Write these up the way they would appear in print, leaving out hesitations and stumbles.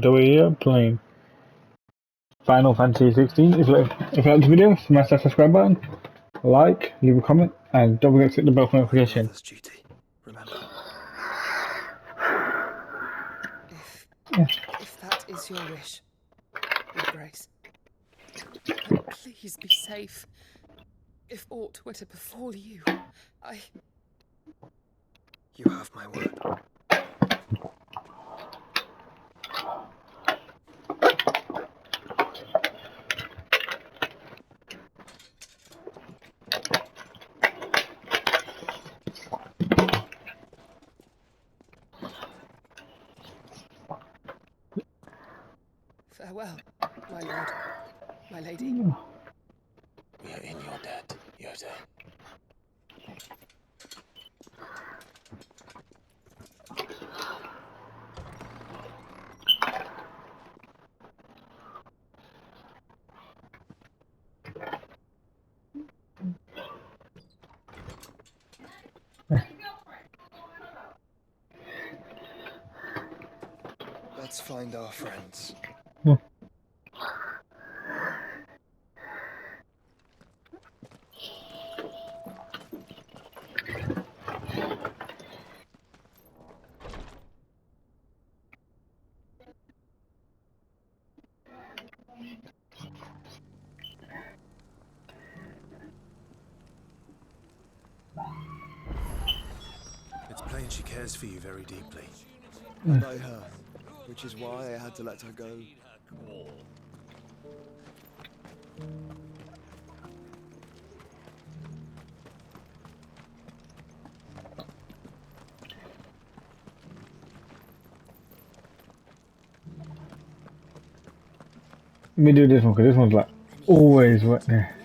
So we're here playing Final Fantasy 16. If you like the video, smash that subscribe button, like, leave a comment, and don't forget to click the bell for notification. Brother's duty, remember. If that is your wish, Your Grace. But please be safe. If aught were to befall you, You have my word. Farewell, my lord, my lady. We are in your debt, Yose. Let's find our friends. It's plain she cares for you very deeply. And I her, which is why I had to let her go. Let me do this one, because this one's like always wet there.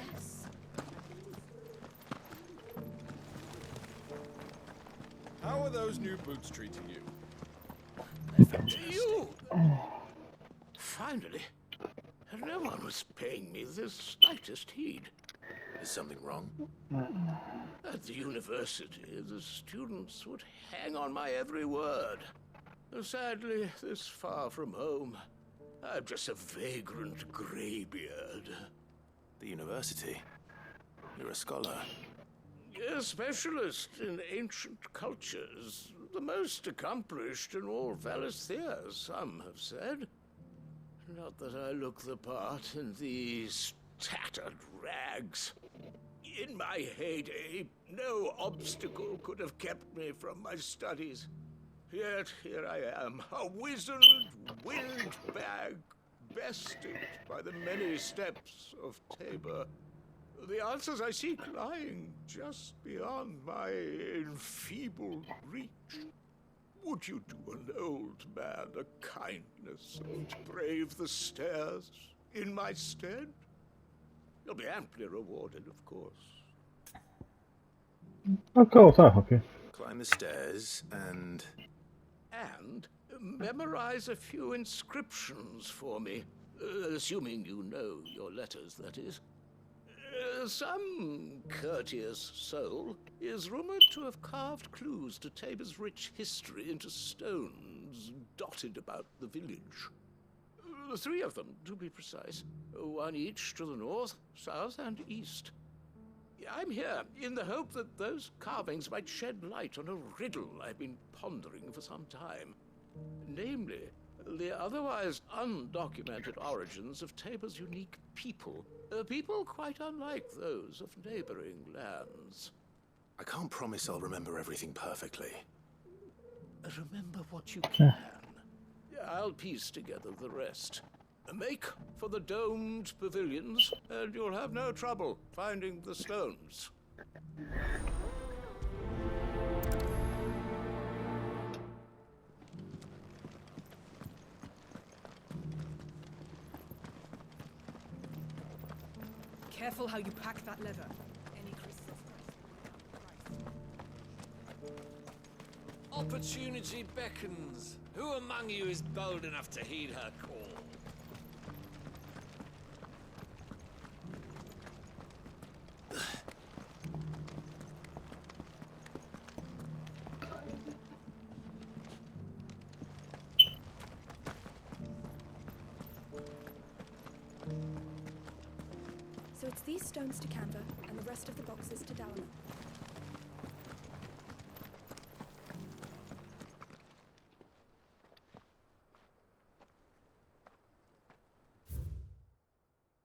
How are those new boots treating you? You! Finally. No one was paying me the slightest heed. Is something wrong? At the university, the students would hang on my every word. Sadly, this far from home, I'm just a vagrant greybeard. The university? You're a scholar. A specialist in ancient cultures. The most accomplished in all Valisthea, some have said. Not that I look the part in these tattered rags. In my heyday, no obstacle could have kept me from my studies. Yet here I am, a wizened windbag, bested by the many steps of Tabor. The answers I seek lying just beyond my enfeebled reach. Would you do an old man a kindness and brave the stairs in my stead? You'll be amply rewarded, of course. Of course, I'll help you. Climb the stairs and... And memorize a few inscriptions for me, assuming you know your letters, that is. Some courteous soul is rumored to have carved clues to Tabor's rich history into stones dotted about the village. 3 of them, to be precise. 1 each to the north, south, and east. I'm here in the hope that those carvings might shed light on a riddle I've been pondering for some time. Namely, the otherwise undocumented origins of Tabor's unique people. People quite unlike those of neighboring lands. I can't promise I'll remember everything perfectly. Remember what you can. I'll piece together the rest. Make for the domed pavilions, and you'll have no trouble finding the stones. Careful how you pack that leather. Any crystals. Opportunity beckons. Who among you is bold enough to heed her call? So it's these stones to Canva and the rest of the boxes to Dalama.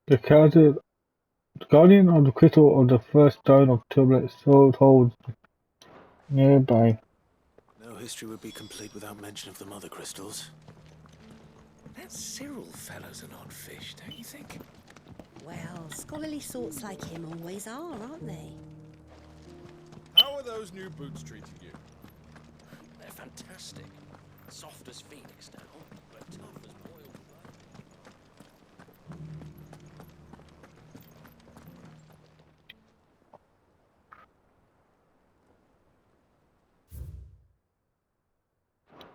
The guardian of the crystal of the first stone of turbulent soul holds nearby. No history would be complete without mention of the mother crystals. That Cyril fellow's an odd fish, don't you think? Well, scholarly sorts like him always are, aren't they? How are those new boots treating you? They're fantastic. Soft as phoenix down, but tough as boiled blood.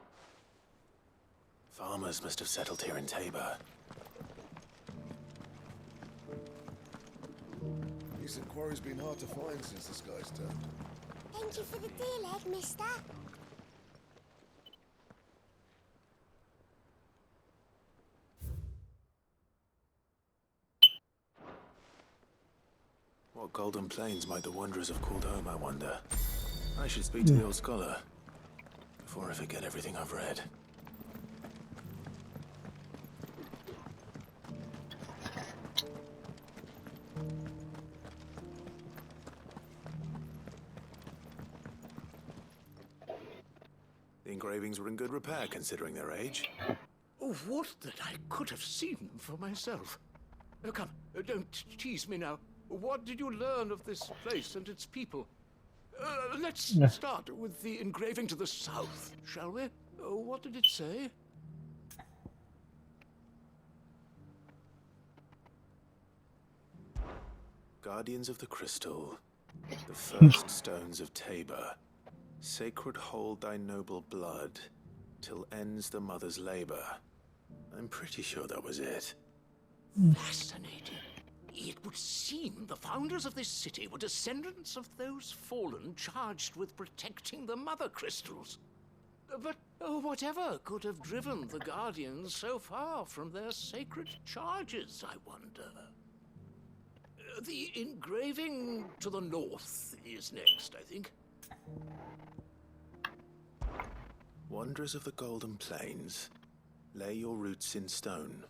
Farmers must have settled here in Tabor. Decent quarry's been hard to find since the sky's turned. Thank you for the deal egg, mister. What golden plains might the wanderers have called home, I wonder? I should speak to the old scholar before I forget everything I've read. The engravings were in good repair considering their age. Oh, would that I could have seen them for myself. Oh, come, don't tease me now. What did you learn of this place and its people? Let's start with the engraving to the south, shall we? What did it say? Guardians of the Crystal, the first stones of Tabor. Sacred hold thy noble blood, till ends the mother's labor. I'm pretty sure that was it. Fascinating. It would seem the founders of this city were descendants of those fallen charged with protecting the mother crystals. But whatever could have driven the Guardians so far from their sacred charges, I wonder? The engraving to the north is next, I think. Wanderers of the Golden Plains, lay your roots in stone.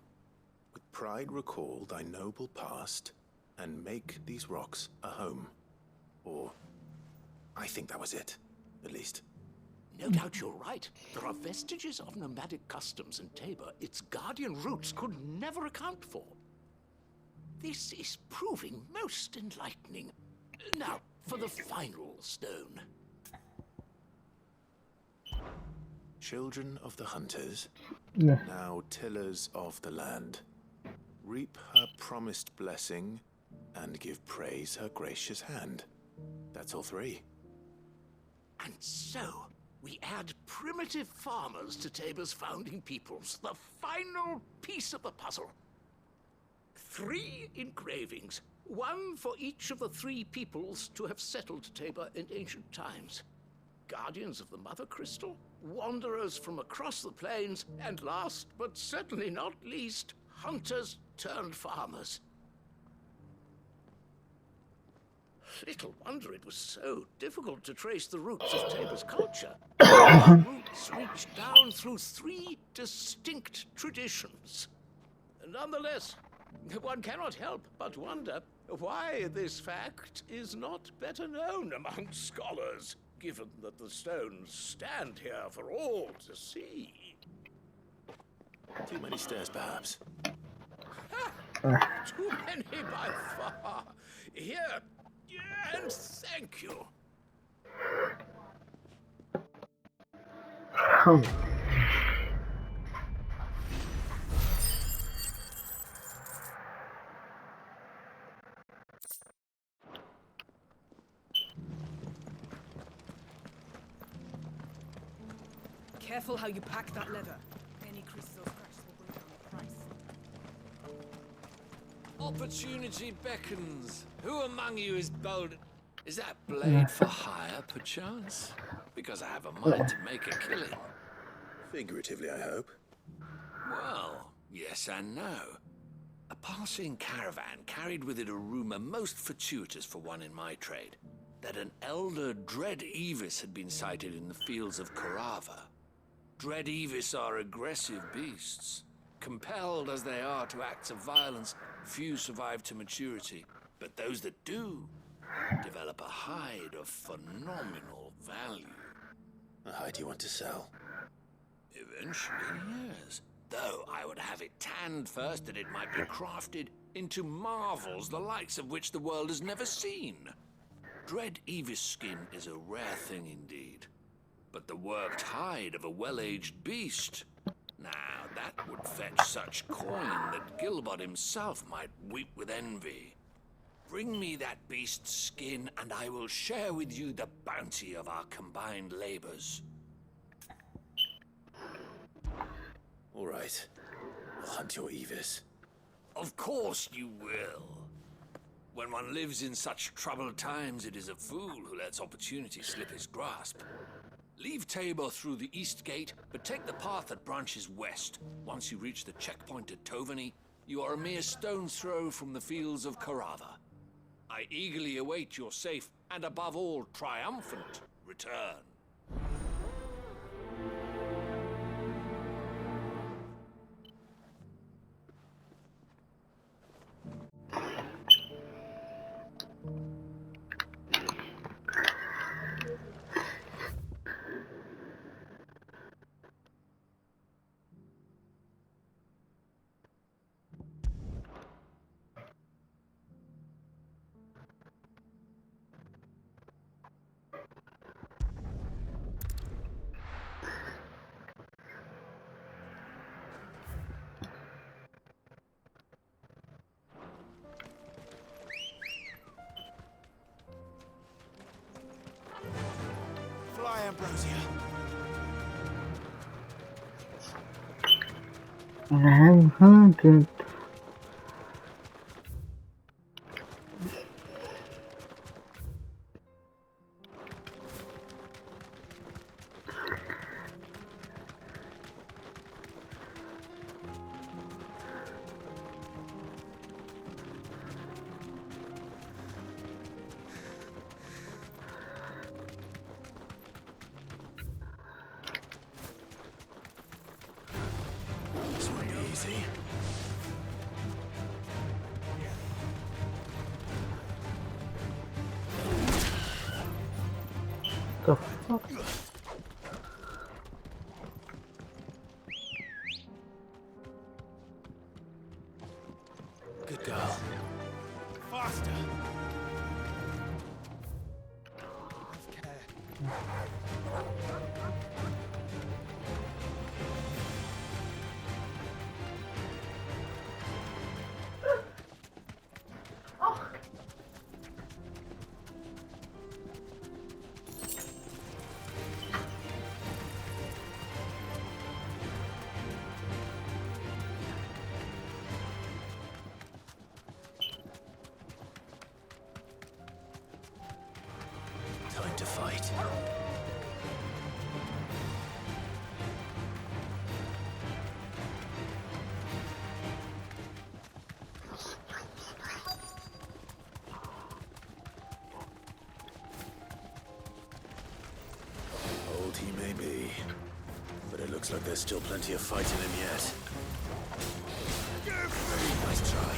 With pride recall thy noble past, and make these rocks a home. Or, I think that was it, at least. No doubt you're right. There are vestiges of nomadic customs in Tabor its guardian roots could never account for. This is proving most enlightening. Now, for the final stone. Children of the hunters, now tillers of the land, reap her promised blessing and give praise her gracious hand. That's all three. And so, we add primitive farmers to Tabor's founding peoples, the final piece of the puzzle. 3 engravings, one for each of the 3 peoples to have settled Tabor in ancient times. Guardians of the Mother Crystal, wanderers from across the plains, and last, but certainly not least, hunters turned farmers. Little wonder it was so difficult to trace the roots of Tabor's culture. The roots reach down through 3 distinct traditions. Nonetheless, one cannot help but wonder why this fact is not better known among scholars, given that the stones stand here for all to see. Too many stairs, perhaps. Too many by far. Here, and thank you. Careful how you pack that leather. Any creases or scratches will bring down the price. Opportunity beckons. Who among you is bold? Is that blade for hire, perchance? Because I have a mind to make a killing. Figuratively, I hope. Well, yes and no. A passing caravan carried with it a rumor most fortuitous for one in my trade, that an elder Dread Evis had been sighted in the fields of Carava. Dread Evis are aggressive beasts. Compelled as they are to acts of violence, few survive to maturity, but those that do develop a hide of phenomenal value. A hide you want to sell? Eventually, yes. Though I would have it tanned first that it might be crafted into marvels the likes of which the world has never seen. Dread Evis skin is a rare thing indeed. But the worked hide of a well-aged beast, now that would fetch such coin that Gilbert himself might weep with envy. Bring me that beast's skin and I will share with you the bounty of our combined labors. All right. I'll hunt your Evis. Of course you will. When one lives in such troubled times, it is a fool who lets opportunity slip his grasp. Leave Tabor through the east gate, but take the path that branches west. Once you reach the checkpoint at Tovany, you are a mere stone's throw from the fields of Carava. I eagerly await your safe, and above all, triumphant return. Fly, Ambrosia. I'm hunted. This won't be easy. The fuck? Good girl. Faster. Time to fight. Old he may be, but it looks like there's still plenty of fight in him yet. Nice try.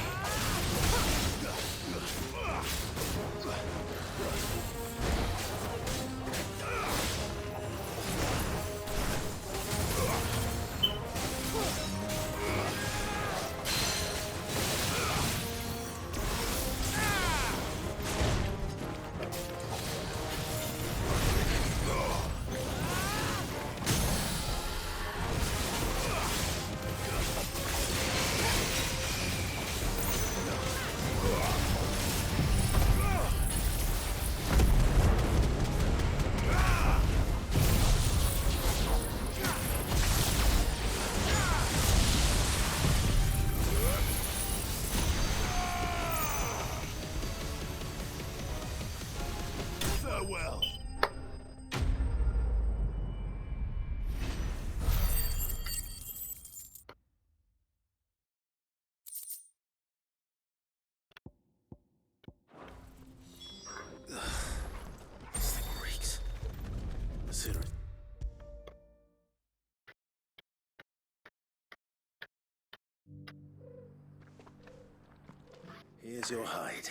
Here's your hide,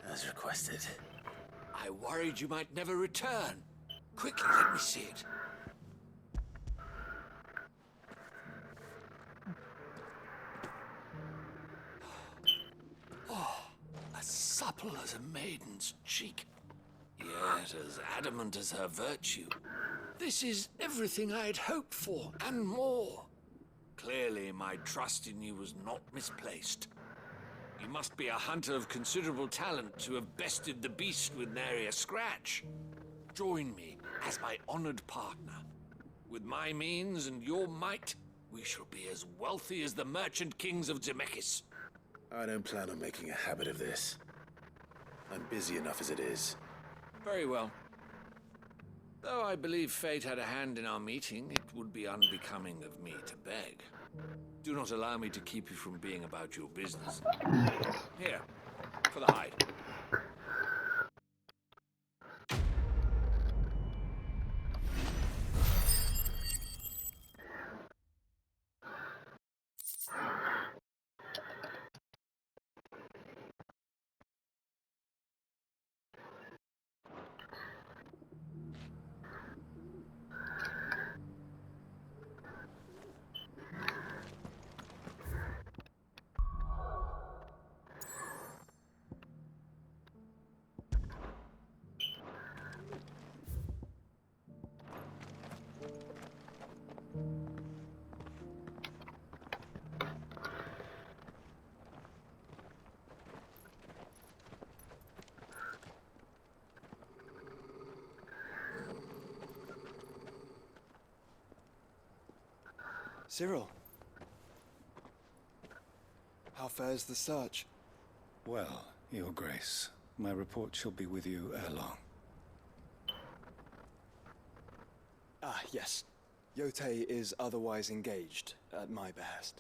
as requested. I worried you might never return. Quickly, let me see it. Oh, as supple as a maiden's cheek, yet as adamant as her virtue. This is everything I had hoped for, and more. Clearly, my trust in you was not misplaced. You must be a hunter of considerable talent to have bested the beast with nary a scratch. Join me as my honored partner. With my means and your might, we shall be as wealthy as the merchant kings of Zemeckis. I don't plan on making a habit of this. I'm busy enough as it is. Very well. Though I believe fate had a hand in our meeting, it would be unbecoming of me to beg. Do not allow me to keep you from being about your business. Here, for the hide. Cyril, how fares the search? Well, Your Grace, my report shall be with you ere long. Ah, yes. Yotei is otherwise engaged, at my behest.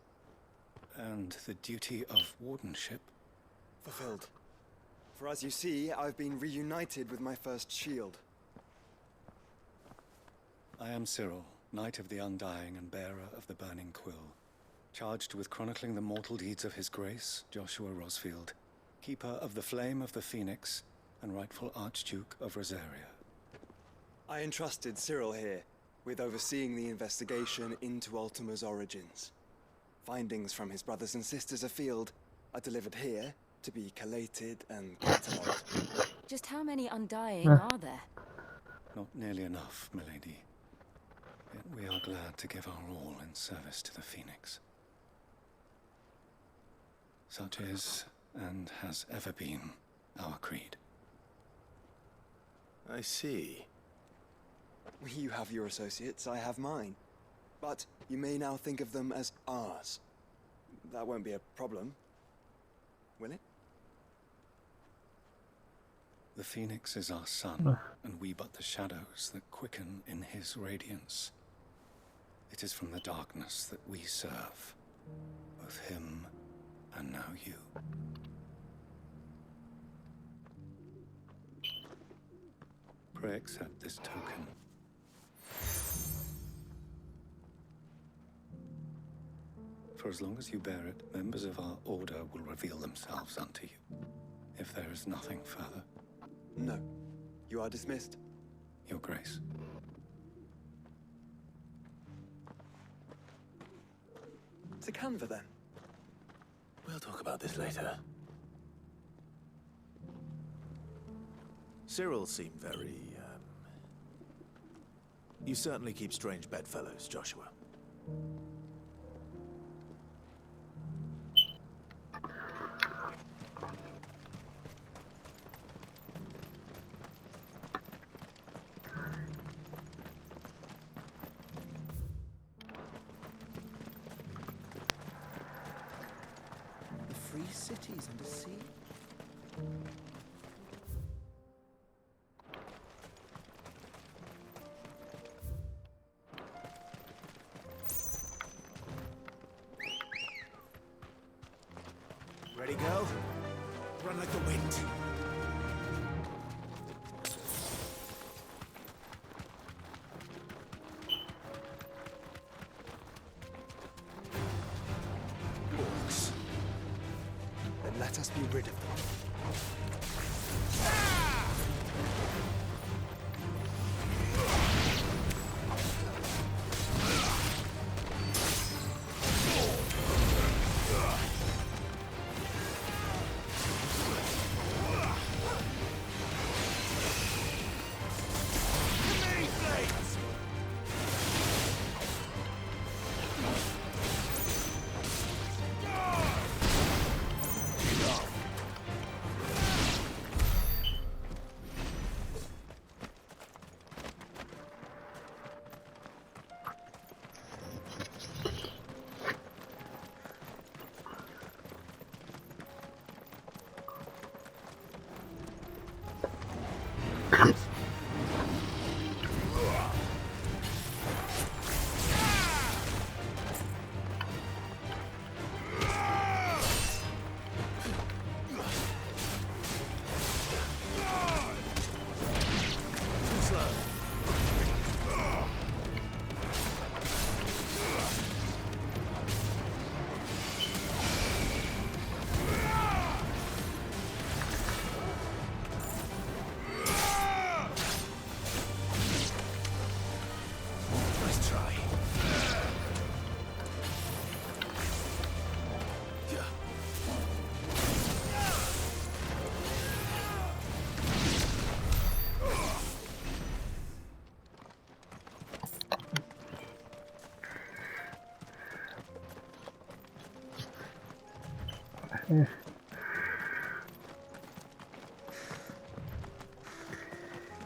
And the duty of wardenship? Fulfilled. For as you see, I've been reunited with my first shield. I am Cyril, Knight of the Undying and bearer of the Burning Quill, charged with chronicling the mortal deeds of His Grace, Joshua Rosfield, Keeper of the Flame of the Phoenix, and rightful Archduke of Rosaria. I entrusted Cyril here with overseeing the investigation into Ultima's origins. Findings from his brothers and sisters afield are delivered here to be collated and catalogued. Just how many Undying are there? Not nearly enough, milady. Yet we are glad to give our all in service to the Phoenix. Such is, and has ever been, our creed. I see. You have your associates, I have mine. But you may now think of them as ours. That won't be a problem, will it? The Phoenix is our sun, and we but the shadows that quicken in his radiance. It is from the darkness that we serve, both him and now you. Pray accept this token. For as long as you bear it, members of our order will reveal themselves unto you. If there is nothing further. No. You are dismissed. Your Grace. To Canva, then. We'll talk about this later. Cyril seemed very, You certainly keep strange bedfellows, Joshua. Free cities under sea? Ready, go? Run like the wind. and let us be rid of them. Yeah.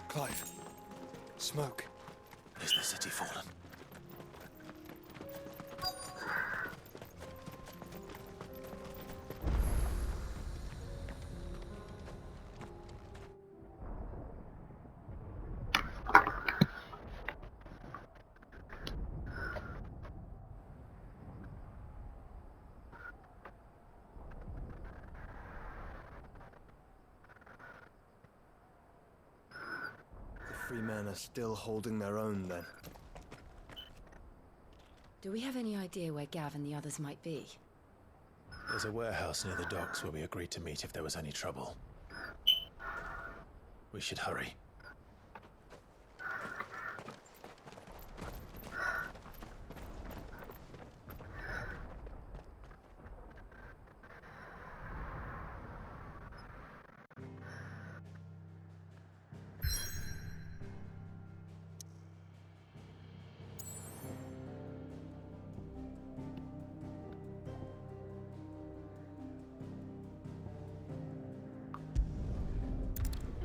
Clive. Smoke. Is the city fallen? The free men are still holding their own, then. Do we have any idea where Gav and the others might be? There's a warehouse near the docks where we agreed to meet if there was any trouble. We should hurry.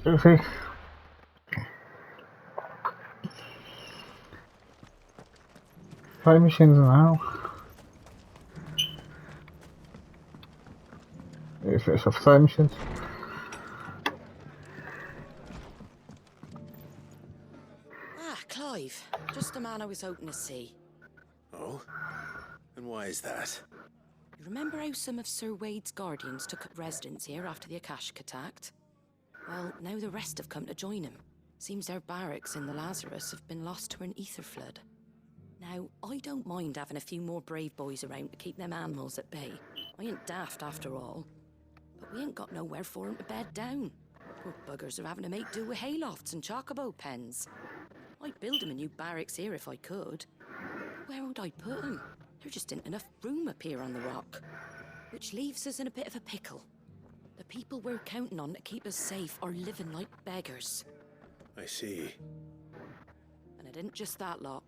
Okay. Fight missions now. If it's a fight missions. Ah, Clive. Just the man I was hoping to see. Oh? And why is that? You remember how some of Sir Wade's guardians took up residence here after the Akashic attacked? Well, now the rest have come to join him. Seems their barracks in the Lazarus have been lost to an ether flood. Now, I don't mind having a few more brave boys around to keep them animals at bay. I ain't daft after all. But we ain't got nowhere for 'em to bed down. Poor buggers are having to make do with haylofts and chocobo pens. I'd build 'em a new barracks here if I could. But where would I put 'em? There just ain't enough room up here on the rock. Which leaves us in a bit of a pickle. The people we're counting on to keep us safe are living like beggars. I see. And it isn't just that lot.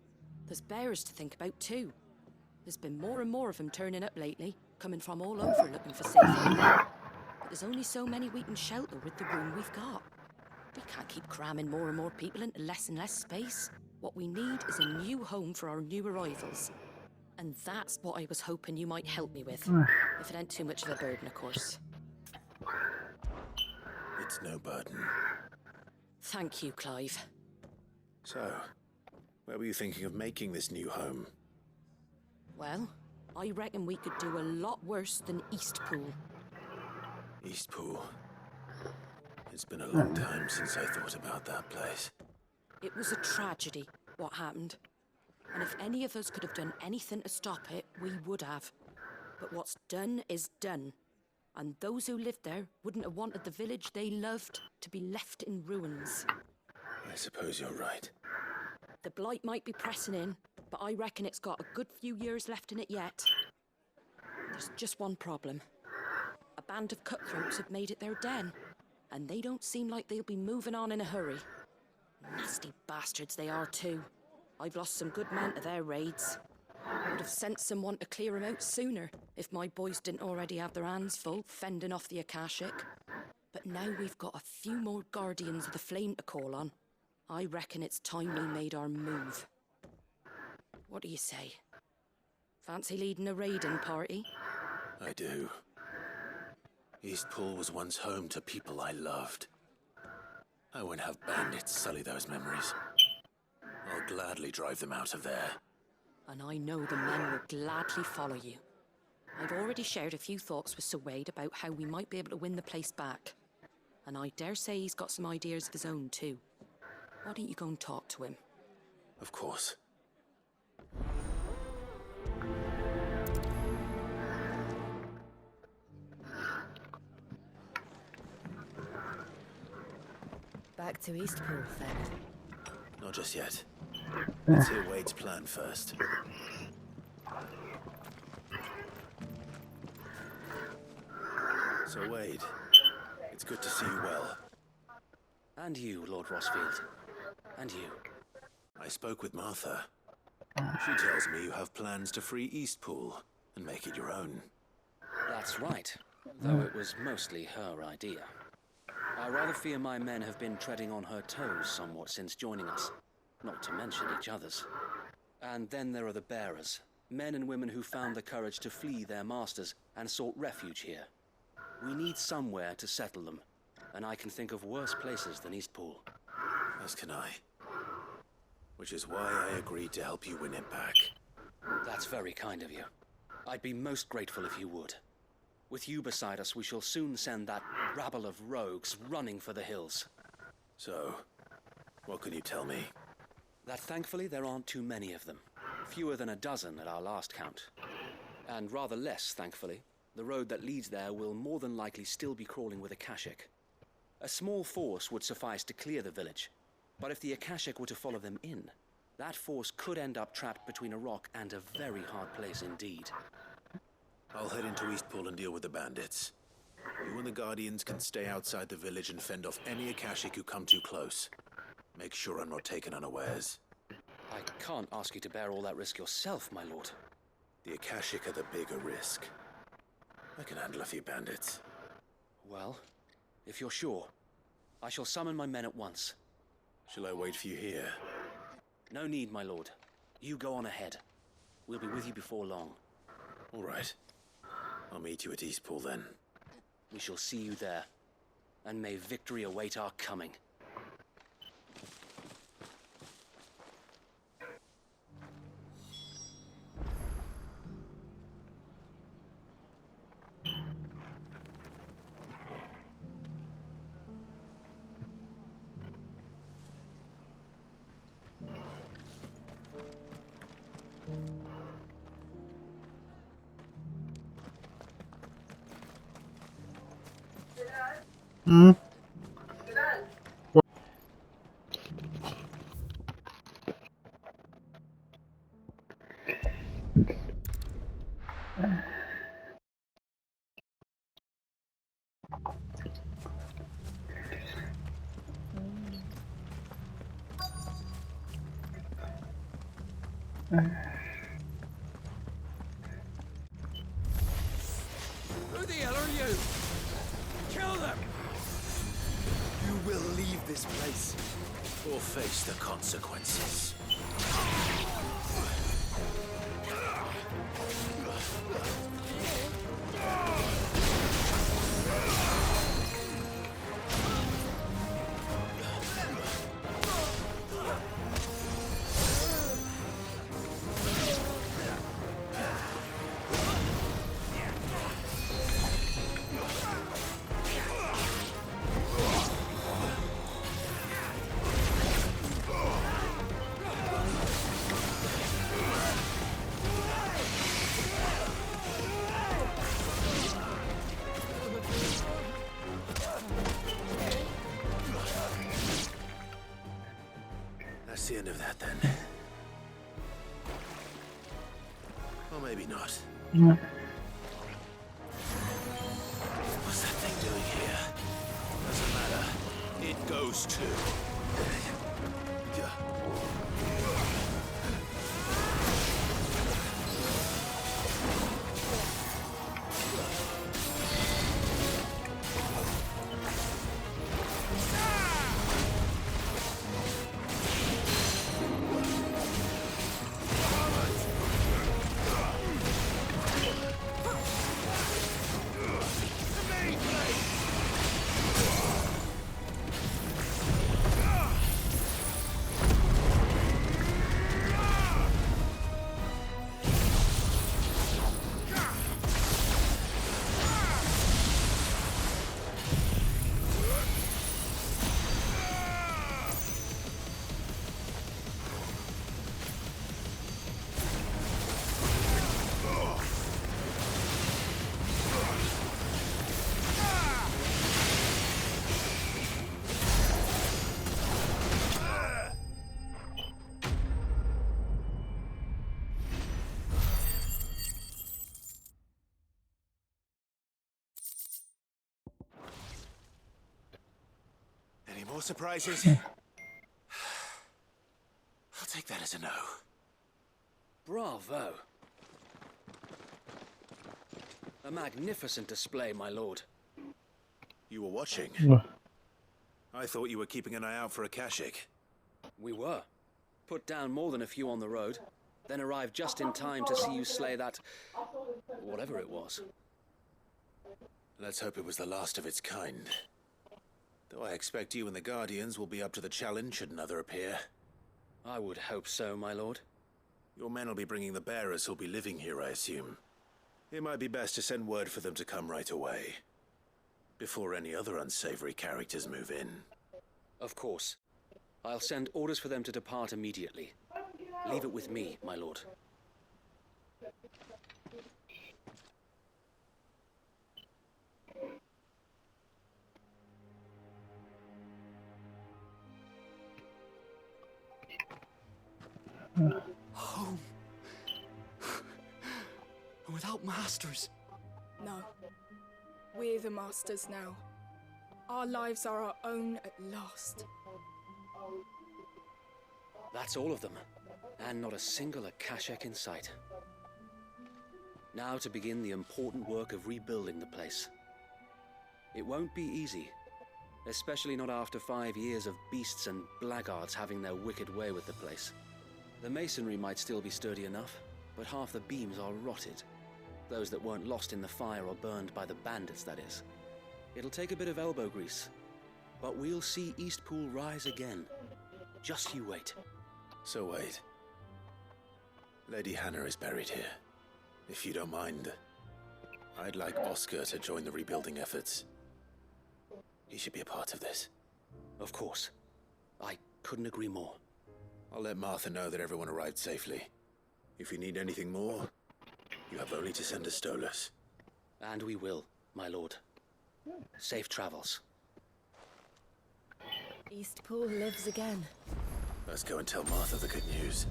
There's bears to think about too. There's been more and more of them turning up lately, coming from all over looking for safe haven. But there's only so many we can shelter with the room we've got. We can't keep cramming more and more people into less and less space. What we need is a new home for our new arrivals. And that's what I was hoping you might help me with. If it ain't too much of a burden, of course. It's no burden. Thank you, Clive. So, where were you thinking of making this new home? Well, I reckon we could do a lot worse than Eastpool. Eastpool. It's been a long time since I thought about that place. It was a tragedy, what happened. And if any of us could have done anything to stop it, we would have. But what's done is done. And those who lived there wouldn't have wanted the village they loved to be left in ruins. I suppose you're right. The blight might be pressing in, but I reckon it's got a good few years left in it yet. There's just one problem. A band of cutthroats have made it their den, and they don't seem like they'll be moving on in a hurry. Nasty bastards they are too. I've lost some good men to their raids. Would have sent someone to clear them out sooner if my boys didn't already have their hands full fending off the Akashic. But now we've got a few more Guardians of the Flame to call on. I reckon it's time we made our move. What do you say? Fancy leading a raiding party? I do. Eastpool was once home to people I loved. I won't have bandits sully those memories. I'll gladly drive them out of there. And I know the men will gladly follow you. I've already shared a few thoughts with Sir Wade about how we might be able to win the place back. And I dare say he's got some ideas of his own too. Why don't you go and talk to him? Of course. Back to Eastpool, then. Not just yet. Let's hear Wade's plan first. So Wade, it's good to see you well. And you, Lord Rosfield. And you. I spoke with Martha. She tells me you have plans to free Eastpool and make it your own. That's right, though it was mostly her idea. I rather fear my men have been treading on her toes somewhat since joining us, not to mention each other's. And then there are the bearers, men and women who found the courage to flee their masters and sought refuge here. We need somewhere to settle them, and I can think of worse places than Eastpool. As can I. Which is why I agreed to help you win it back. That's very kind of you. I'd be most grateful if you would. With you beside us, we shall soon send that rabble of rogues running for the hills. So, what can you tell me? That thankfully there aren't too many of them. Fewer than a dozen at our last count. And rather less, thankfully, the road that leads there will more than likely still be crawling with Akashic. A small force would suffice to clear the village, but if the Akashic were to follow them in, that force could end up trapped between a rock and a very hard place indeed. I'll head into Eastpool and deal with the bandits. You and the Guardians can stay outside the village and fend off any Akashic who come too close. Make sure I'm not taken unawares. I can't ask you to bear all that risk yourself, my lord. The Akashic are the bigger risk. I can handle a few bandits. Well, if you're sure, I shall summon my men at once. Shall I wait for you here? No need, my lord. You go on ahead. We'll be with you before long. All right. I'll meet you at Eastpool then. We shall see you there. And may victory await our coming. Hmm. Who the hell are you? Kill them! You will leave this place. Or face the consequences. that's the end of that then. Or maybe not. What's that thing doing here? Doesn't matter. It goes too. Any more surprises? I'll take that as a no. Bravo. A magnificent display, my lord. You were watching? I thought you were keeping an eye out for a Kashik. We were. Put down more than a few on the road, then arrived just in time to see you slay that... whatever it was. Let's hope it was the last of its kind. Though I expect you and the Guardians will be up to the challenge should another appear. I would hope so, my lord. Your men will be bringing the bearers who'll be living here, I assume. It might be best to send word for them to come right away, before any other unsavory characters move in. Of course. I'll send orders for them to depart immediately. Leave it with me, my lord. Home. Without masters. No. We're the masters now. Our lives are our own at last. That's all of them, and not a single Akashek in sight. Now to begin the important work of rebuilding the place. It won't be easy, especially not after 5 years of beasts and blackguards having their wicked way with the place. The masonry might still be sturdy enough, but half the beams are rotted. Those that weren't lost in the fire or burned by the bandits, that is. It'll take a bit of elbow grease, but we'll see Eastpool rise again. Just you wait. So wait. Lady Hannah is buried here. If you don't mind, I'd like Oscar to join the rebuilding efforts. He should be a part of this. Of course. I couldn't agree more. I'll let Martha know that everyone arrived safely. If you need anything more, you have only to send a Stolas. And we will, my lord. Safe travels. Eastpool lives again. Let's go and tell Martha the good news.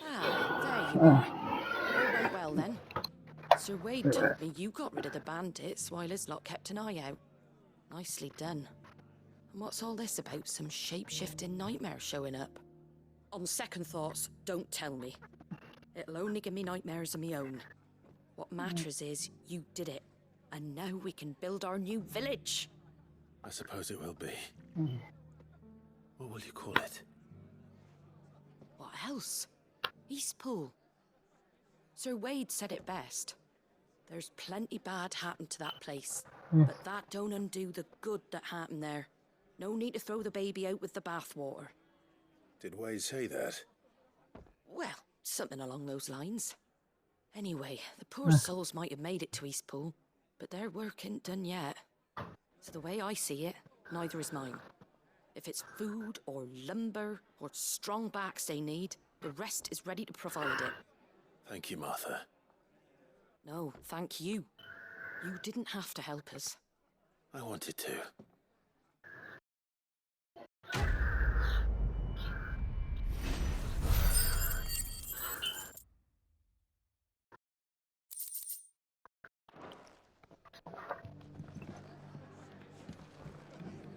Ah, there you are. All went well then. Sir Wade told me you got rid of the bandits while his lot kept an eye out. Nicely done. And what's all this about some shape-shifting nightmare showing up? On second thoughts, don't tell me. It'll only give me nightmares of my own. What matters is you did it, and now we can build our new village. I suppose it will be. What will you call it? What else? Eastpool. Sir Wade said it best. There's plenty bad happened to that place, but that don't undo the good that happened there. No need to throw the baby out with the bathwater. Did Wade say that? Well, something along those lines. Anyway, the poor souls might have made it to Eastpool, but their work ain't done yet. So the way I see it, neither is mine. If it's food or lumber or strong backs they need, the rest is ready to provide it. Thank you, Martha. No, thank you. You didn't have to help us. I wanted to.